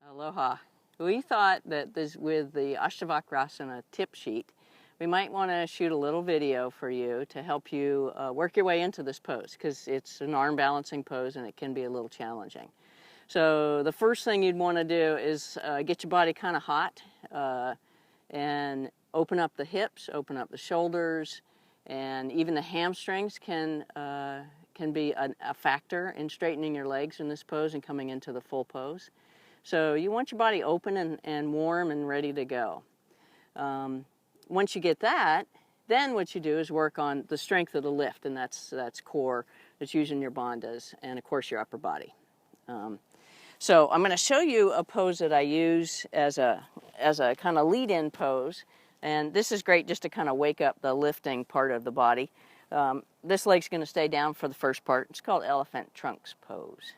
Aloha. We thought that with the Ashtavakrasana Tip Sheet, we might want to shoot a little video for you to help you work your way into this pose, because it's an arm balancing pose and it can be a little challenging. So the first thing you'd want to do is get your body kind of hot and open up the hips, open up the shoulders, and even the hamstrings can be a factor in straightening your legs in this pose and coming into the full pose. So you want your body open and warm and ready to go. Once you get that, then what you do is work on the strength of the lift, and that's core, that's using your bandhas, and of course your upper body. So I'm going to show you a pose that I use as a kind of lead-in pose, and this is great just to kind of wake up the lifting part of the body. This leg's going to stay down for the first part. It's called elephant trunks pose.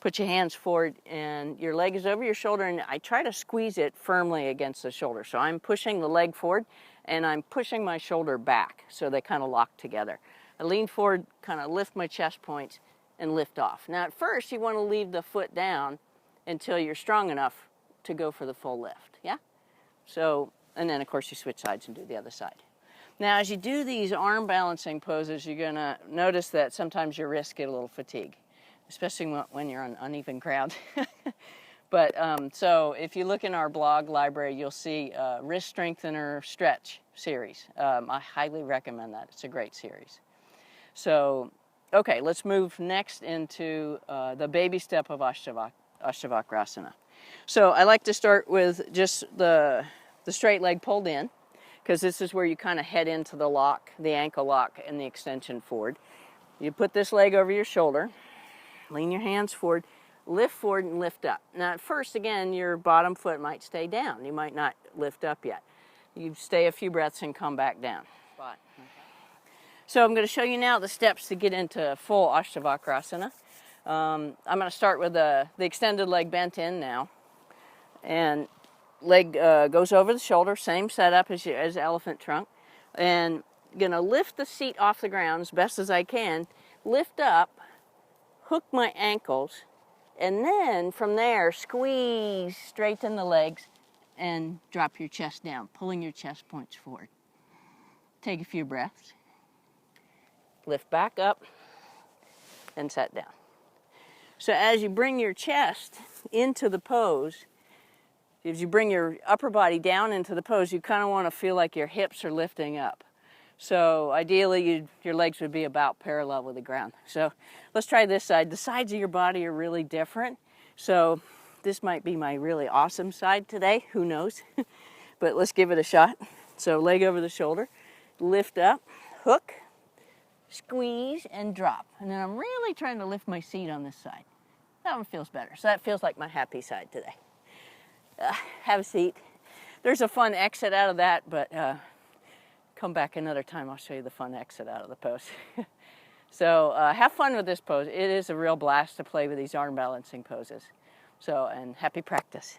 Put your hands forward and your leg is over your shoulder, and I try to squeeze it firmly against the shoulder. So I'm pushing the leg forward and I'm pushing my shoulder back so they kind of lock together. I lean forward, kind of lift my chest points and lift off. Now at first you want to leave the foot down until you're strong enough to go for the full lift, yeah? So, and then of course you switch sides and do the other side. Now as you do these arm balancing poses, you're going to notice that sometimes your wrists get a little fatigued, especially when you're on uneven ground. But so if you look in our blog library, you'll see Wrist Strengthener Stretch series. I highly recommend that. It's a great series. So, okay, let's move next into the baby step of Ashtavakrasana. So I like to start with just the straight leg pulled in, because this is where you kind of head into the lock, the ankle lock, and the extension forward. You put this leg over your shoulder, lean your hands forward, lift forward and lift up. Now at first, again, your bottom foot might stay down. You might not lift up yet. You stay a few breaths and come back down. Okay. So I'm going to show you now the steps to get into full Ashtavakrasana. I'm going to start with the extended leg bent in now. And leg goes over the shoulder, same setup as elephant trunk. And I'm going to lift the seat off the ground as best as I can, lift up, hook my ankles, and then from there squeeze, straighten the legs, and drop your chest down, pulling your chest points forward. Take a few breaths. Lift back up and set down. So as you bring your chest into the pose, as you bring your upper body down into the pose, you kind of want to feel like your hips are lifting up. So ideally, your legs would be about parallel with the ground. So let's try this side. The sides of your body are really different. So this might be my really awesome side today. Who knows? But let's give it a shot. So leg over the shoulder, lift up, hook, squeeze, and drop. And then I'm really trying to lift my seat on this side. That one feels better. So that feels like my happy side today. Have a seat. There's a fun exit out of that, but come back another time, I'll show you the fun exit out of the pose. So have fun with this pose. It is a real blast to play with these arm balancing poses. So, and happy practice.